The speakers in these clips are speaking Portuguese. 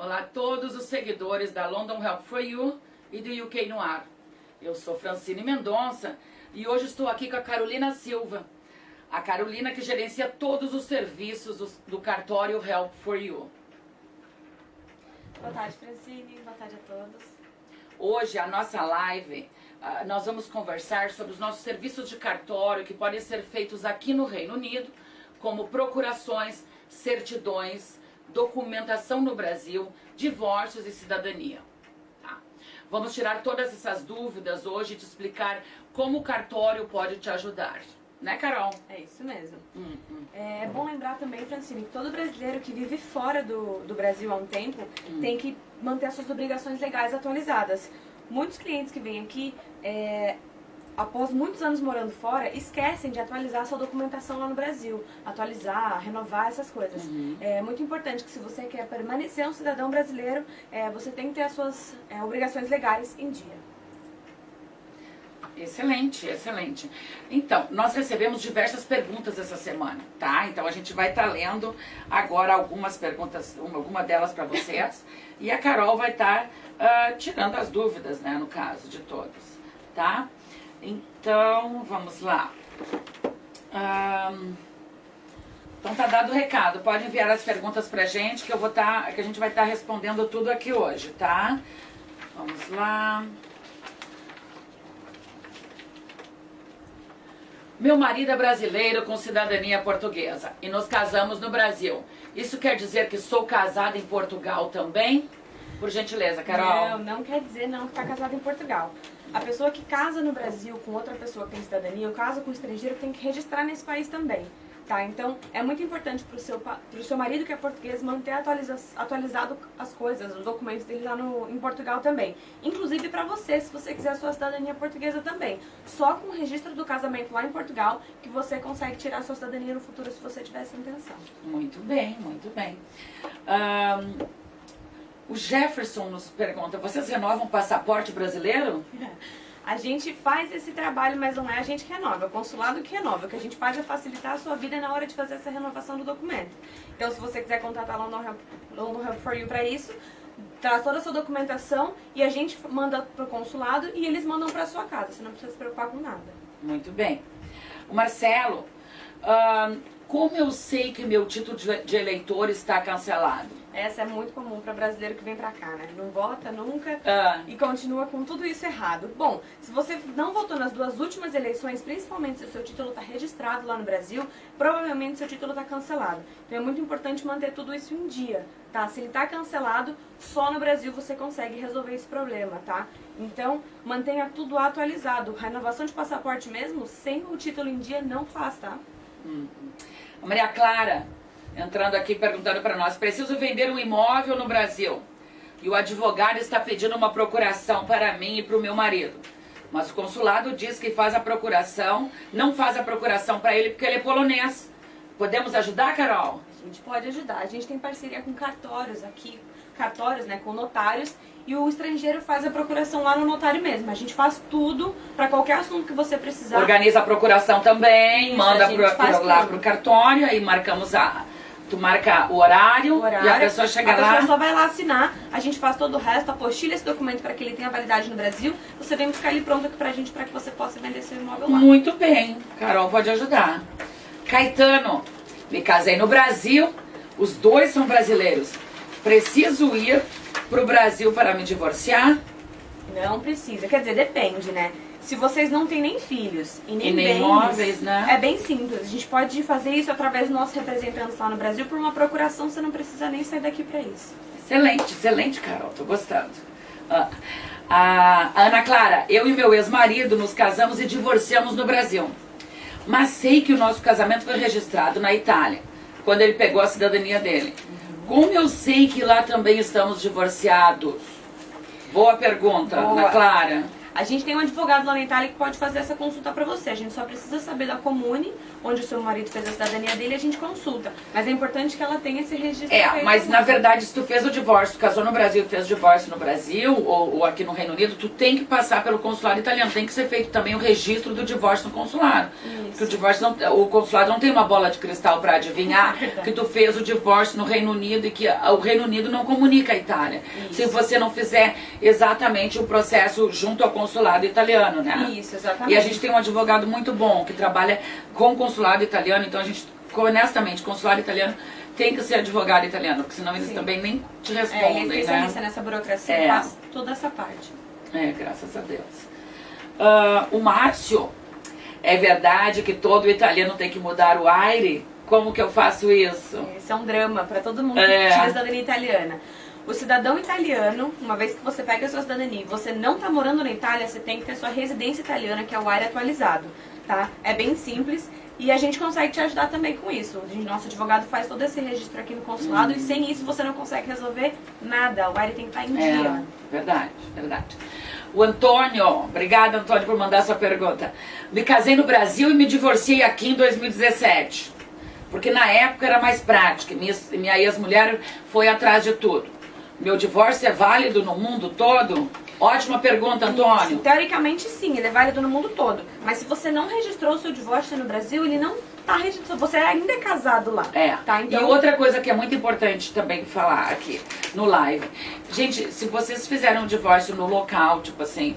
Olá a todos os seguidores da London Help for You e do UK no ar. Eu sou Francine Mendonça e hoje estou aqui com a Carolina Silva. A Carolina que gerencia todos os serviços do cartório Help for You. Boa tarde, Francine. Boa tarde a todos. Hoje, a nossa live, nós vamos conversar sobre os nossos serviços de cartório que podem ser feitos aqui no Reino Unido, como procurações, certidões, documentação no Brasil, divórcios e cidadania. Tá? Vamos tirar todas essas dúvidas hoje e te explicar como o cartório pode te ajudar. Né, Carol? É isso mesmo. É bom lembrar também, Francine, que todo brasileiro que vive fora do Brasil há um tempo tem que manter as suas obrigações legais atualizadas. Muitos clientes que vêm aqui, após muitos anos morando fora, esquecem de atualizar a sua documentação lá no Brasil. Atualizar, renovar, essas coisas. É muito importante que se você quer permanecer um cidadão brasileiro, você tem que ter as suas obrigações legais em dia. Excelente, excelente. Então, nós recebemos diversas perguntas essa semana, tá? Então a gente vai estar lendo agora algumas perguntas, alguma delas para vocês, e a Carol vai estar tirando as dúvidas, né, no caso de todos, tá? Então, vamos lá. Então tá dado o recado, pode enviar as perguntas pra gente que que a gente vai estar respondendo tudo aqui hoje, tá? Vamos lá. Meu marido é brasileiro com cidadania portuguesa e nos casamos no Brasil. Isso quer dizer que sou casada em Portugal também? Por gentileza, Carol. Não quer dizer não que está casada em Portugal. A pessoa que casa no Brasil com outra pessoa que tem cidadania, ou casa com um estrangeiro, tem que registrar nesse país também. Tá? Então, é muito importante pro seu marido que é português manter atualizado as coisas, os documentos dele lá em Portugal também. Inclusive para você, se você quiser a sua cidadania portuguesa também. Só com o registro do casamento lá em Portugal que você consegue tirar a sua cidadania no futuro se você tiver essa intenção. Muito bem, muito bem. O Jefferson nos pergunta, vocês renovam o passaporte brasileiro? A gente faz esse trabalho, mas não é a gente que renova, é o consulado que renova. O que a gente faz é facilitar a sua vida na hora de fazer essa renovação do documento. Então, se você quiser contatar a London Help for You para isso, traz toda a sua documentação e a gente manda para o consulado e eles mandam para sua casa. Você não precisa se preocupar com nada. Muito bem. O Marcelo, como eu sei que meu título de eleitor está cancelado? Essa é muito comum para brasileiro que vem para cá, né? Não vota nunca e continua com tudo isso errado. Bom, se você não votou nas duas últimas eleições, principalmente se o seu título está registrado lá no Brasil, provavelmente seu título está cancelado. Então é muito importante manter tudo isso em dia, tá? Se ele está cancelado, só no Brasil você consegue resolver esse problema, tá? Então, mantenha tudo atualizado. Renovação de passaporte mesmo, sem o título em dia, não faz, tá? A Maria Clara, entrando aqui perguntando para nós, preciso vender um imóvel no Brasil e o advogado está pedindo uma procuração para mim e para o meu marido. Mas o consulado diz que faz a procuração, não faz a procuração para ele porque ele é polonês. Podemos ajudar, Carol? A gente pode ajudar. A gente tem parceria com cartórios aqui, né, com notários, e o estrangeiro faz a procuração lá no notário mesmo. A gente faz tudo para qualquer assunto que você precisar. Organiza a procuração também, Isso, manda lá pro tudo. cartório, aí marcamos tu marca o horário e a pessoa chega lá. A pessoa só vai lá assinar, a gente faz todo o resto, apostilha esse documento para que ele tenha validade no Brasil, você vem buscar ele pronto aqui pra gente para que você possa vender seu imóvel lá. Muito bem, Carol pode ajudar. Caetano, me casei no Brasil, os dois são brasileiros. Preciso ir pro Brasil para me divorciar? Não precisa, quer dizer, depende, né? Se vocês não têm nem filhos e nem nem bens, imóveis, né? É bem simples. A gente pode fazer isso através dos nossos representantes lá no Brasil por uma procuração, você não precisa nem sair daqui pra isso. Excelente, excelente, Carol, tô gostando. A Ana Clara, eu e meu ex-marido nos casamos e divorciamos no Brasil. Mas sei que o nosso casamento foi registrado na Itália, quando ele pegou a cidadania dele. Como eu sei que lá também estamos divorciados? Boa pergunta, Boa. Ana Clara. A gente tem um advogado lá na Itália que pode fazer essa consulta pra você. A gente só precisa saber da comune, onde o seu marido fez a cidadania dele, e a gente consulta. Mas é importante que ela tenha esse registro. Mas na verdade, se tu fez o divórcio, casou no Brasil, fez o divórcio no Brasil, ou aqui no Reino Unido, tu tem que passar pelo consulado italiano. Tem que ser feito também o registro do divórcio no consulado. Porque o divórcio o consulado não tem uma bola de cristal pra adivinhar que tu fez o divórcio no Reino Unido e que o Reino Unido não comunica a Itália. Se você não fizer exatamente o processo junto ao consulado italiano, né? Isso, exatamente. E a gente tem um advogado muito bom que trabalha com o consulado italiano, então a gente, honestamente, consulado italiano tem que ser advogado italiano, porque senão eles também nem te respondem, ele é especialista nessa burocracia, faz toda essa parte. Graças a Deus. O Márcio, é verdade que todo italiano tem que mudar o aire? Como que eu faço isso? Esse é um drama para todo mundo que tira a cidadania italiana. O cidadão italiano, uma vez que você pega a sua cidadania e você não está morando na Itália, você tem que ter sua residência italiana, que é o AIRE atualizado, tá? É bem simples e a gente consegue te ajudar também com isso. Nosso advogado faz todo esse registro aqui no consulado e sem isso você não consegue resolver nada. O AIRE tem que estar em dia. Verdade, verdade. O Antônio, obrigada Antônio por mandar sua pergunta. Me casei no Brasil e me divorciei aqui em 2017. Porque na época era mais prática. Minha ex-mulher foi atrás de tudo. Meu divórcio é válido no mundo todo? Ótima pergunta, Antônio. Isso, teoricamente sim, ele é válido no mundo todo. Mas se você não registrou o seu divórcio no Brasil, ele não está registrado. Você ainda é casado lá. Tá? Então... E outra coisa que é muito importante também falar aqui no live. Gente, se vocês fizeram um divórcio no local, tipo assim,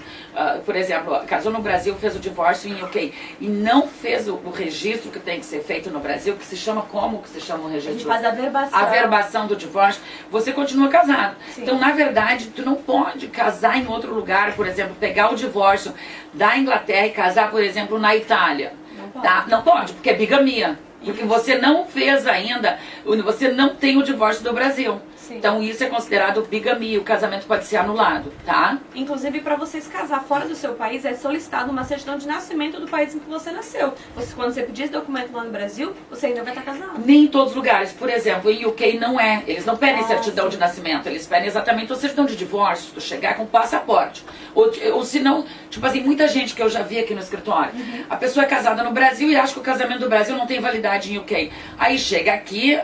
por exemplo, casou no Brasil, fez o divórcio em UK e não fez o registro que tem que ser feito no Brasil, que se chama como que se chama o registro? A gente faz a averbação. A averbação do divórcio, você continua casado. Sim. Então, na verdade, tu não pode casar em outro lugar, por exemplo, pegar o divórcio da Inglaterra e casar, por exemplo, na Itália. Não pode. Tá? Não pode, porque é bigamia. Porque você não fez ainda, você não tem o divórcio do Brasil. Sim. Então isso é considerado bigamia, o casamento pode ser anulado, tá? Inclusive, para você se casar fora do seu país, é solicitado uma certidão de nascimento do país em que você nasceu. Quando você pedir esse documento lá no Brasil, você ainda vai estar casado. Nem em todos os lugares. Por exemplo, em UK não é. Eles não pedem certidão de nascimento, eles pedem exatamente a certidão de divórcio, se tu chegar com passaporte. Ou se não, tipo assim, muita gente que eu já vi aqui no escritório, a pessoa é casada no Brasil e acha que o casamento do Brasil não tem validade em UK. Aí chega aqui,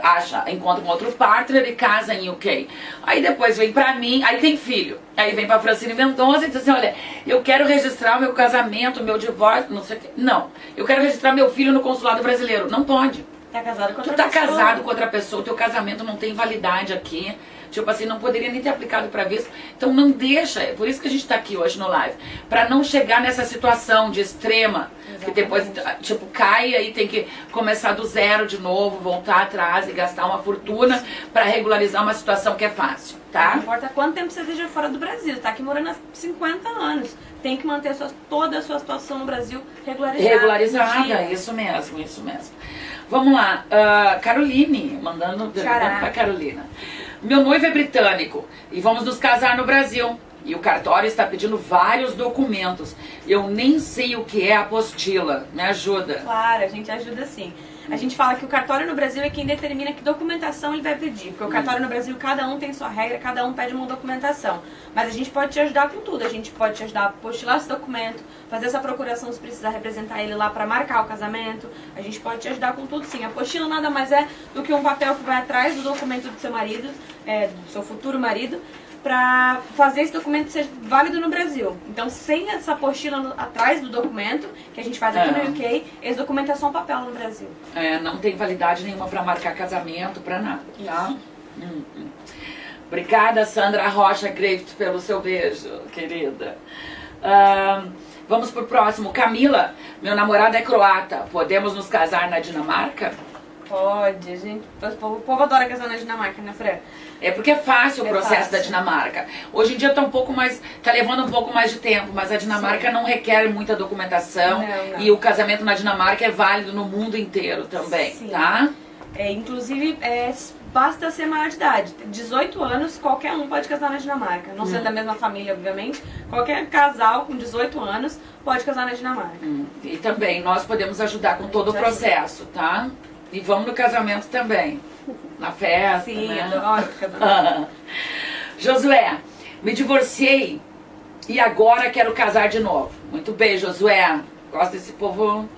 encontra um outro partner e casa em UK. Aí depois vem pra mim, aí tem filho. Aí vem pra Francine Mendonça e diz assim, olha, eu quero registrar o meu casamento, o meu divórcio, não sei o quê. Não, eu quero registrar meu filho no consulado brasileiro. Não pode. Tá casado com outra pessoa. Tu tá pessoa. casado com outra pessoa, teu casamento não tem validade aqui. Tipo assim, não poderia nem ter aplicado pra visto. Então não deixa, é por isso que a gente tá aqui hoje no live. Pra não chegar nessa situação de extrema. Exatamente. Que depois, tipo, cai e aí tem que começar do zero de novo, voltar atrás e gastar uma fortuna pra regularizar uma situação que é fácil, tá? Não importa quanto tempo você esteja fora do Brasil, tá aqui morando há 50 anos. Tem que manter toda a sua situação no Brasil regularizada. Regularizada, isso mesmo, isso mesmo. Vamos lá, Caroline, mandando pergunta pra Carolina. Meu noivo é britânico e vamos nos casar no Brasil. E o cartório está pedindo vários documentos. Eu nem sei o que é apostila. Me ajuda. Claro, a gente ajuda sim. A gente fala que o cartório no Brasil é quem determina que documentação ele vai pedir. Porque o cartório no Brasil, cada um tem sua regra, cada um pede uma documentação. Mas a gente pode te ajudar com tudo. A gente pode te ajudar a apostilar esse documento, fazer essa procuração se precisar representar ele lá para marcar o casamento. A gente pode te ajudar com tudo sim. A apostila nada mais é do que um papel que vai atrás do documento do seu marido, do seu futuro marido, para fazer esse documento ser válido no Brasil. Então, sem essa apostila atrás do documento, que a gente faz aqui no UK, esse documento é só um papel no Brasil. Não tem validade nenhuma para marcar casamento, para nada, tá? Obrigada, Sandra Rocha Greift, pelo seu beijo, querida. Vamos pro próximo. Camila, meu namorado é croata. Podemos nos casar na Dinamarca? Pode, gente. O povo adora casar na Dinamarca, né, Fran? É porque é fácil o processo da Dinamarca. Hoje em dia tá levando um pouco mais de tempo, mas a Dinamarca não requer muita documentação. Não. E o casamento na Dinamarca é válido no mundo inteiro também, tá? Inclusive, basta ser maior de idade. 18 anos, qualquer um pode casar na Dinamarca. Não sendo da mesma família, obviamente. Qualquer casal com 18 anos pode casar na Dinamarca. E também nós podemos ajudar com todo o processo, tá? E vamos no casamento também. Na festa, sim, né? adoro casamento. Josué, me divorciei e agora quero casar de novo. Muito bem, Josué. Gosto desse povo,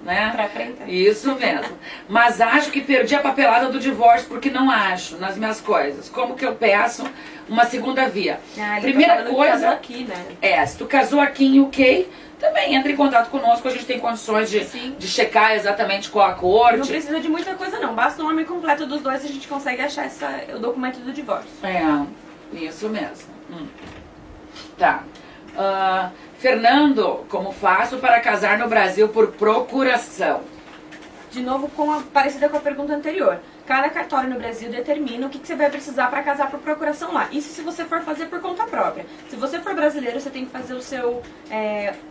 né? Pra frente. Isso mesmo. Mas acho que perdi a papelada do divórcio porque não acho nas minhas coisas. Como que eu peço uma segunda via? Primeira coisa, aqui, né? se tu casou aqui em UK, também entre em contato conosco, a gente tem condições de checar exatamente qual a corte. Não precisa de muita coisa não, basta o nome completo dos dois e a gente consegue achar o documento do divórcio. Isso mesmo. Tá. Fernando, como faço para casar no Brasil por procuração? De novo, parecida com a pergunta anterior. Cada cartório no Brasil determina o que você vai precisar para casar por procuração lá. Isso se você for fazer por conta própria. Se você for brasileiro, você tem que fazer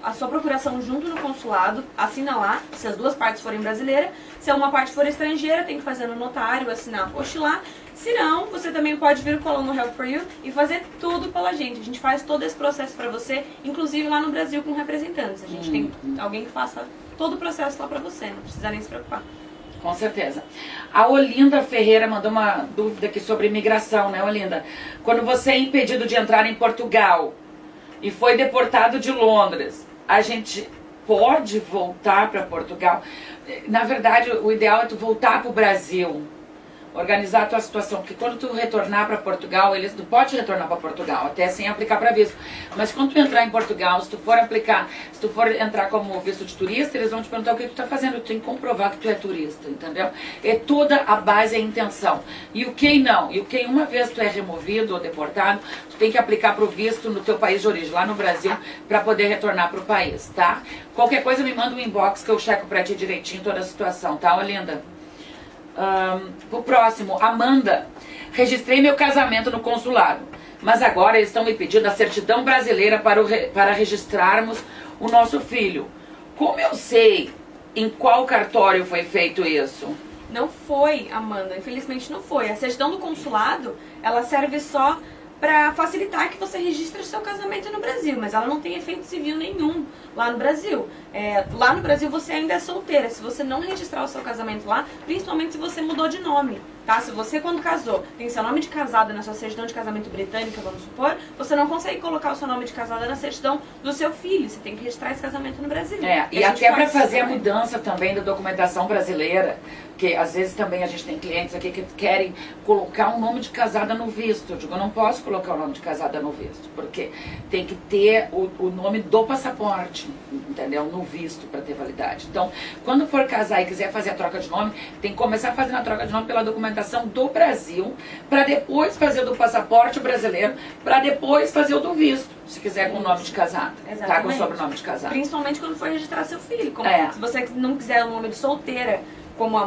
a sua procuração junto no consulado, assina lá, se as duas partes forem brasileiras. Se uma parte for estrangeira, tem que fazer no notário, assinar, apostilar. Se não, você também pode vir com o aluno Help for You e fazer tudo pela gente. A gente faz todo esse processo para você, inclusive lá no Brasil com representantes. A gente tem alguém que faça todo o processo lá para você, não precisa nem se preocupar. Com certeza. A Olinda Ferreira mandou uma dúvida aqui sobre imigração, né, Olinda? Quando você é impedido de entrar em Portugal e foi deportado de Londres, a gente pode voltar para Portugal? Na verdade, o ideal é tu voltar para o Brasil, organizar a tua situação, porque quando tu retornar para Portugal, tu pode retornar para Portugal, até sem aplicar para visto. Mas quando tu entrar em Portugal, se tu for entrar como visto de turista, eles vão te perguntar o que tu tá fazendo, tu tem que comprovar que tu é turista, entendeu? É toda a base, a intenção. E o que não? E o que uma vez tu é removido ou deportado, tu tem que aplicar pro visto no teu país de origem, lá no Brasil, para poder retornar pro país, tá? Qualquer coisa me manda um inbox que eu checo pra ti direitinho toda a situação, tá, Olinda? O próximo, Amanda. Registrei meu casamento no consulado, mas agora eles estão me pedindo a certidão brasileira para registrarmos o nosso filho. Como eu sei em qual cartório foi feito isso? Não foi, Amanda, infelizmente não foi. A certidão do consulado, ela serve só para facilitar que você registre o seu casamento no Brasil, mas ela não tem efeito civil nenhum lá no Brasil. Lá no Brasil você ainda é solteira. Se você não registrar o seu casamento lá, principalmente se você mudou de nome, tá? Se você, quando casou, tem seu nome de casada na sua certidão de casamento britânica, vamos supor, você não consegue colocar o seu nome de casada na certidão do seu filho. Você tem que registrar esse casamento no Brasil. E até para fazer a mudança também da documentação brasileira, porque às vezes também a gente tem clientes aqui que querem colocar o nome de casada no visto. Eu digo, eu não posso colocar o nome de casada no visto, porque tem que ter o nome do passaporte, entendeu? No visto, para ter validade. Então, quando for casar e quiser fazer a troca de nome, tem que começar fazendo a troca de nome pela documentação do Brasil, para depois fazer o do passaporte brasileiro, para depois fazer o do visto, se quiser com o nome de casada. Exatamente. Tá? Com o sobrenome de casada. Principalmente quando for registrar seu filho. Se você não quiser o nome de solteira, como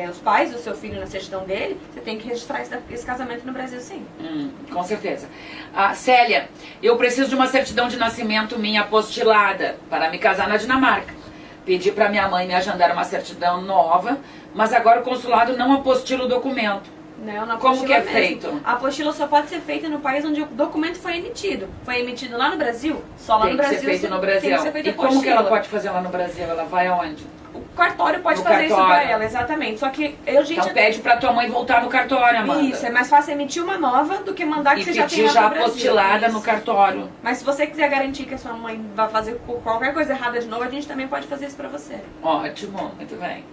os pais do seu filho na certidão dele, você tem que registrar esse casamento no Brasil, sim. Com certeza. Célia, eu preciso de uma certidão de nascimento minha apostilada para me casar na Dinamarca. Pedi para minha mãe me agendar uma certidão nova, mas agora o consulado não apostila o documento. Não, como que é mesmo. feito? A apostila só pode ser feita no país onde o documento foi emitido. Foi emitido lá no Brasil? Só lá no Brasil. Tem que ser feito no Brasil. E como que ela pode fazer lá no Brasil? Ela vai aonde? O cartório pode fazer isso pra ela, exatamente. Só que Então pede pra tua mãe voltar no cartório, Amanda. Isso, é mais fácil emitir uma nova do que mandar que você já tenha já apostilada no cartório. Mas se você quiser garantir que a sua mãe vai fazer qualquer coisa errada de novo, a gente também pode fazer isso pra você. Ótimo, muito bem.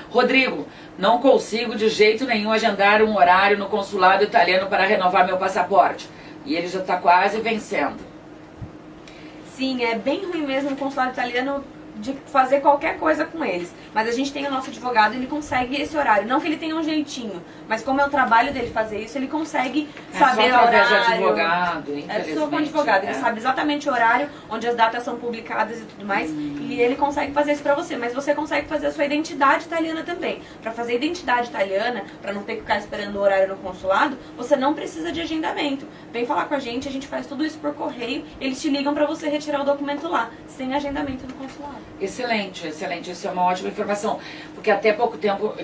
Rodrigo, não consigo de jeito nenhum agendar um horário no consulado italiano para renovar meu passaporte. E ele já tá quase vencendo. Sim, é bem ruim mesmo o consulado italiano de fazer qualquer coisa com eles. Mas a gente tem o nosso advogado, ele consegue esse horário. Não que ele tenha um jeitinho, mas como é o trabalho dele fazer isso, ele consegue saber o horário. De advogado, infelizmente. Só com advogado, ele sabe exatamente o horário, onde as datas são publicadas e tudo mais, e ele consegue fazer isso pra você. Mas você consegue fazer a sua identidade italiana também. Pra fazer a identidade italiana, pra não ter que ficar esperando o horário no consulado, você não precisa de agendamento. Vem falar com a gente faz tudo isso por correio, eles te ligam pra você retirar o documento lá, sem agendamento no consulado. Excelente, excelente. Isso é uma ótima informação. Porque até pouco tempo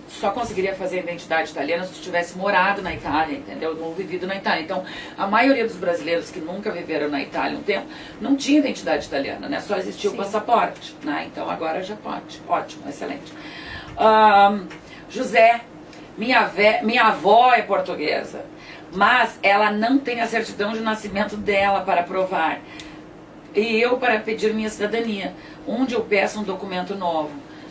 só conseguiria fazer a identidade italiana se tu tivesse morado na Itália, entendeu? Não vivido na Itália. Então, a maioria dos brasileiros que nunca viveram na Itália um tempo, não tinha identidade italiana, né? Só existia o passaporte, né? Então agora já pode. Ótimo, excelente. José, minha avó é portuguesa, mas ela não tem a certidão de nascimento dela para provar. E eu para pedir minha cidadania, onde eu peço um documento novo.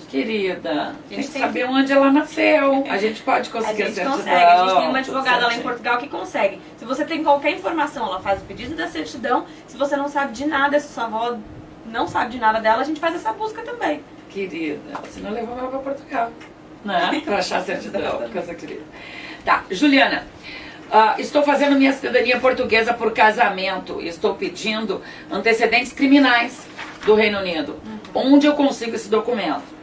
Querida, tem que saber onde ela nasceu. A gente pode conseguir a certidão. Consegue. A gente tem uma advogada lá em Portugal que consegue. Se você tem qualquer informação, ela faz o pedido da certidão. Se você não sabe de nada, se sua avó não sabe de nada dela, a gente faz essa busca também. Querida, você não levou ela para Portugal, né? Para achar a certidão, coisa querida. Tá, Juliana, estou fazendo minha cidadania portuguesa por casamento. Estou pedindo antecedentes criminais do Reino Unido. Onde eu consigo esse documento?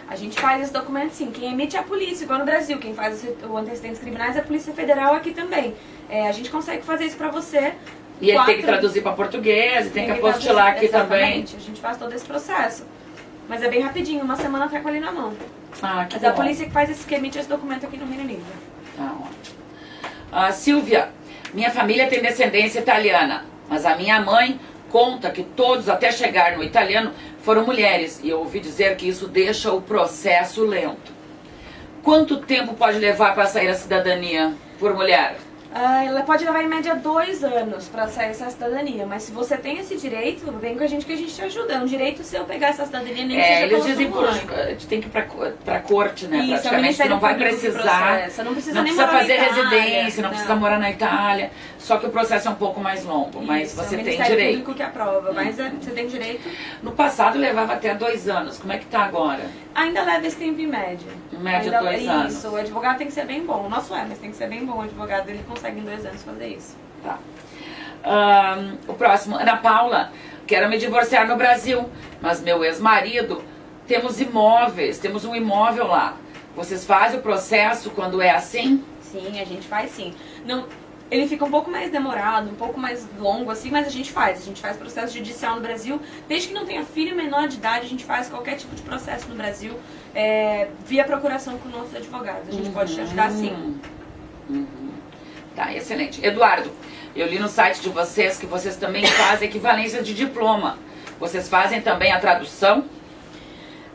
A gente faz esse documento sim. Quem emite é a polícia, igual no Brasil. Quem faz o antecedentes criminais é a Polícia Federal aqui também. A gente consegue fazer isso pra você. E ele tem que traduzir para português, e tem que apostilar aqui também. A gente faz todo esse processo. Mas é bem rapidinho, uma semana tá com ele na mão. Mas é a polícia que emite esse documento aqui no Reino Unido. Tá ótimo. Silvia, minha família tem descendência italiana, mas a minha mãe conta que todos, até chegar no italiano, foram mulheres. E eu ouvi dizer que isso deixa o processo lento. Quanto tempo pode levar para sair a cidadania por mulher? Ela pode levar em média 2 anos para sair essa cidadania, mas se você tem esse direito, vem com a gente que a gente te ajuda. É um direito seu pegar essa cidadania, nem que seja eles dizem tem que ir pra corte, né? Isso, praticamente não vai precisar. Não precisa fazer residência, não precisa morar na Itália. Só que o processo é um pouco mais longo, mas você tem direito. É o Ministério Público que aprova, mas você tem direito. No passado levava até 2 anos. Como é que tá agora? Ainda leva esse tempo em média. Em média 2 anos. Isso, o advogado tem que ser bem bom. O nosso mas tem que ser bem bom. O advogado, ele consegue em 2 anos fazer isso. Tá. O próximo, Ana Paula. Quero me divorciar no Brasil, mas meu ex-marido, temos imóveis, temos um imóvel lá. Vocês fazem o processo quando é assim? Sim, a gente faz sim. Não, ele fica um pouco mais demorado, um pouco mais longo assim, mas a gente faz. A gente faz processo judicial no Brasil. Desde que não tenha filho menor de idade, a gente faz qualquer tipo de processo no Brasil via procuração com nossos advogados. A gente pode te ajudar sim. Tá, excelente. Eduardo, eu li no site de vocês que vocês também fazem equivalência de diploma. Vocês fazem também a tradução?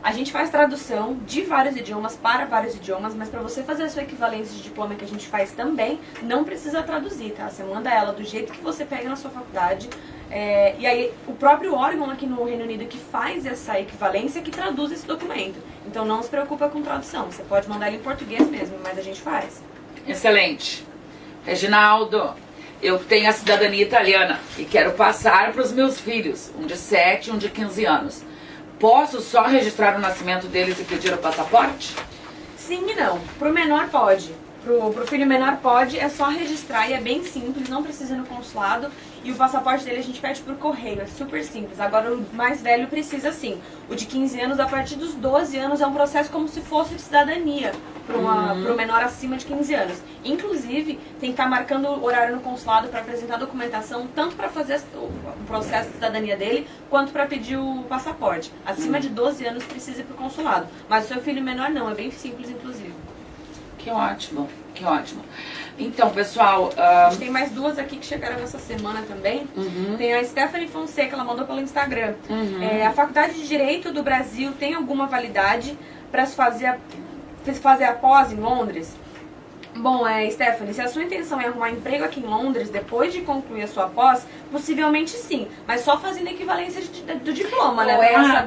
A gente faz tradução de vários idiomas para vários idiomas, mas para você fazer a sua equivalência de diploma, que a gente faz também, não precisa traduzir, tá? Você manda ela do jeito que você pega na sua faculdade. E aí o próprio órgão aqui no Reino Unido que faz essa equivalência que traduz esse documento. Então não se preocupa com tradução. Você pode mandar ele em português mesmo, mas a gente faz. Excelente. Reginaldo, eu tenho a cidadania italiana e quero passar para os meus filhos, um de 7 e um de 15 anos. Posso só registrar o nascimento deles e pedir o passaporte? Sim e não. Pro menor pode. Pro filho menor pode, é só registrar e é bem simples, não precisa ir no consulado. E o passaporte dele a gente pede por correio, é super simples. Agora o mais velho precisa sim. O de 15 anos, a partir dos 12 anos, é um processo como se fosse de cidadania pro menor acima de 15 anos. Inclusive, tem que estar marcando o horário no consulado para apresentar a documentação, tanto para fazer o processo de cidadania dele, quanto para pedir o passaporte. Acima de 12 anos precisa ir pro consulado. Mas o seu filho menor não, é bem simples inclusive. Que ótimo, que ótimo. Então, pessoal... A gente tem mais 2 aqui que chegaram essa semana também. Tem a Stephanie Fonseca, ela mandou pelo Instagram. A Faculdade de Direito do Brasil tem alguma validade para se fazer a pós em Londres? Bom, Stephanie, se a sua intenção é arrumar emprego aqui em Londres depois de concluir a sua pós, possivelmente sim. Mas só fazendo a equivalência do diploma, né?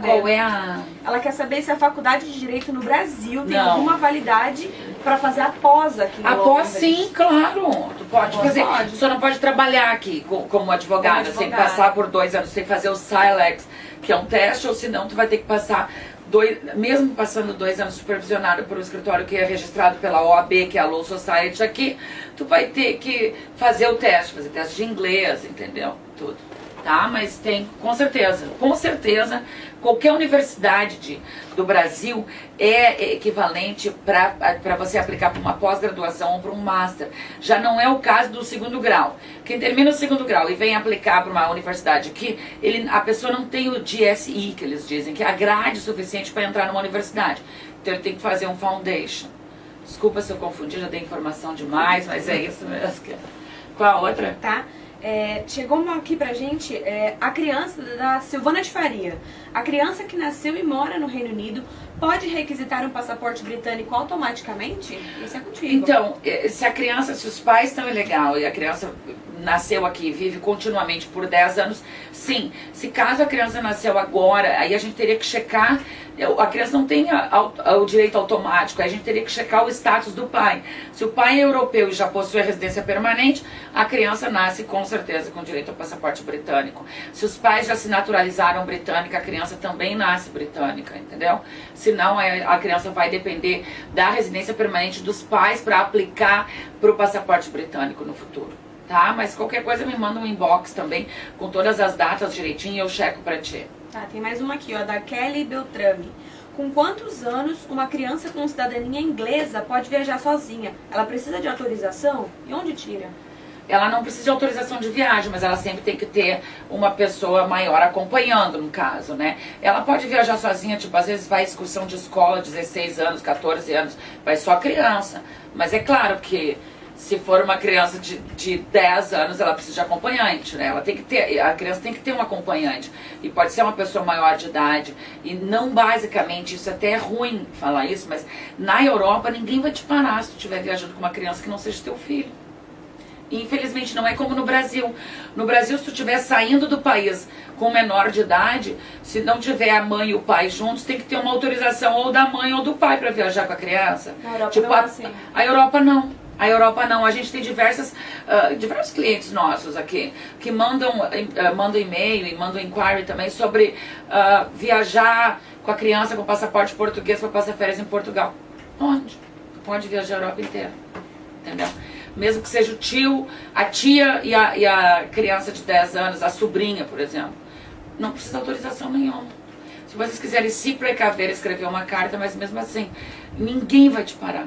Qual é a... Ela quer saber se a Faculdade de Direito no Brasil tem alguma validade para fazer a pós aqui em Londres. A pós, sim, claro. Tu pode fazer. Tu só não pode trabalhar aqui como advogada, sem passar por 2 anos, sem fazer o SILEX, que é um teste, ou senão tu vai ter que passar... mesmo passando 2 anos supervisionado por um escritório que é registrado pela OAB, que é a Law Society aqui, tu vai ter que fazer fazer teste de inglês, entendeu? Tudo. Tá? Mas tem, com certeza, qualquer universidade do Brasil é equivalente para você aplicar para uma pós-graduação ou para um master. Já não é o caso do 2º grau. Quem termina o 2º grau e vem aplicar para uma universidade aqui, a pessoa não tem o GSE, que eles dizem, que é a grade suficiente para entrar numa universidade. Então ele tem que fazer um foundation. Desculpa se eu confundi, já dei informação demais, mas é isso mesmo. Qual a outra? Tá. Chegou uma aqui pra gente, a criança da Silvana de Faria. A criança que nasceu e mora no Reino Unido pode requisitar um passaporte britânico automaticamente? Isso é contigo. Então, se os pais estão ilegal e a criança nasceu aqui e vive continuamente por 10 anos, sim. Se caso a criança nasceu agora, aí a gente teria que checar, a criança não tem o direito automático, aí a gente teria que checar o status do pai. Se o pai é europeu e já possui a residência permanente, a criança nasce com certeza com direito ao passaporte britânico. Se os pais já se naturalizaram britânica, a criança também nasce britânica, entendeu? Senão a criança vai depender da residência permanente dos pais para aplicar para o passaporte britânico no futuro. Tá? Mas qualquer coisa me manda um inbox também com todas as datas direitinho e eu checo pra ti. Tá, tem mais uma aqui, ó, da Kelly Beltrame. Com quantos anos uma criança com cidadania inglesa pode viajar sozinha? Ela precisa de autorização? E onde tira? Ela não precisa de autorização de viagem, mas ela sempre tem que ter uma pessoa maior acompanhando, no caso, né? Ela pode viajar sozinha, tipo, às vezes vai excursão de escola, 16 anos, 14 anos, vai só criança. Mas é claro que se for uma criança de 10 anos, ela precisa de acompanhante, né? A criança tem que ter um acompanhante. E pode ser uma pessoa maior de idade. E não basicamente, isso até é ruim falar isso, mas na Europa ninguém vai te parar se tu estiver viajando com uma criança que não seja teu filho. E, infelizmente não é como no Brasil. No Brasil, se tu estiver saindo do país com menor de idade, se não tiver a mãe e o pai juntos, tem que ter uma autorização ou da mãe ou do pai para viajar com a criança. Na Europa tipo, não é assim. A Europa não. A Europa não, a gente tem diversos clientes nossos aqui que mandam e-mail e mandam inquiry também sobre viajar com a criança com passaporte português para passar férias em Portugal. Onde? Tu pode viajar a Europa inteira, entendeu? Mesmo que seja o tio, a tia e a criança de 10 anos, a sobrinha, por exemplo. Não precisa de autorização nenhuma. Se vocês quiserem se precaver, escrever uma carta, mas mesmo assim, ninguém vai te parar.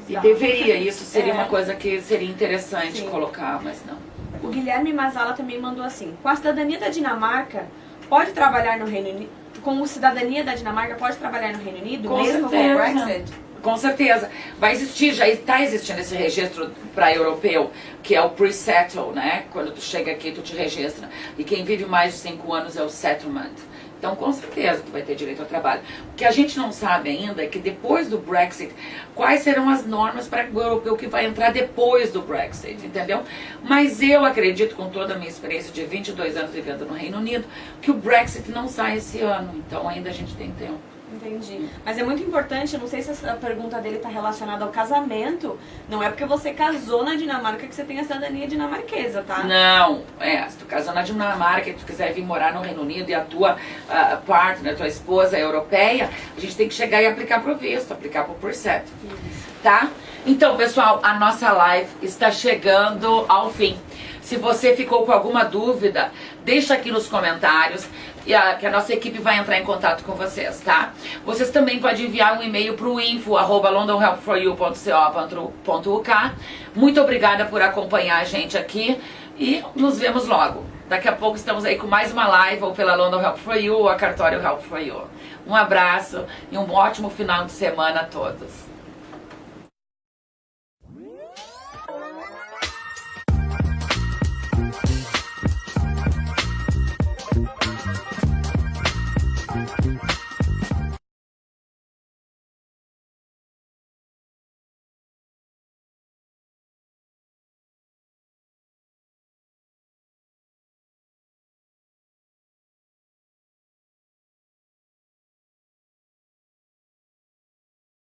E deveria, isso seria uma coisa que seria interessante colocar, mas não. O Guilherme Mazala também mandou assim: com a cidadania da Dinamarca, pode trabalhar no Reino Unido? Com a cidadania da Dinamarca, pode trabalhar no Reino Unido? Com mesmo certeza. com o Brexit? Com certeza. Vai existir, já está existindo esse registro para europeu, que é o pre-settle, né? Quando tu chega aqui, tu te registra. E quem vive mais de 5 anos é o settlement. Então, com certeza, tu vai ter direito ao trabalho. O que a gente não sabe ainda é que depois do Brexit, quais serão as normas para o europeu que vai entrar depois do Brexit, entendeu? Mas eu acredito, com toda a minha experiência de 22 anos vivendo no Reino Unido, que o Brexit não sai esse ano. Então, ainda a gente tem tempo. Entendi. Mas é muito importante, eu não sei se essa pergunta dele está relacionada ao casamento. Não é porque você casou na Dinamarca que você tem a cidadania dinamarquesa, tá? Não, se tu casou na Dinamarca e tu quiser vir morar no Reino Unido e a tua partner, a tua esposa é europeia, a gente tem que chegar e aplicar pro visto, aplicar pro precepto, tá? Então, pessoal, a nossa live está chegando ao fim. Se você ficou com alguma dúvida, deixa aqui nos comentários que a nossa equipe vai entrar em contato com vocês, tá? Vocês também podem enviar um e-mail para o info@londonhelpforyou.co.uk. Muito obrigada por acompanhar a gente aqui e nos vemos logo. Daqui a pouco estamos aí com mais uma live ou pela London Help for You ou a Cartório Help for You. Um abraço e um ótimo final de semana a todos.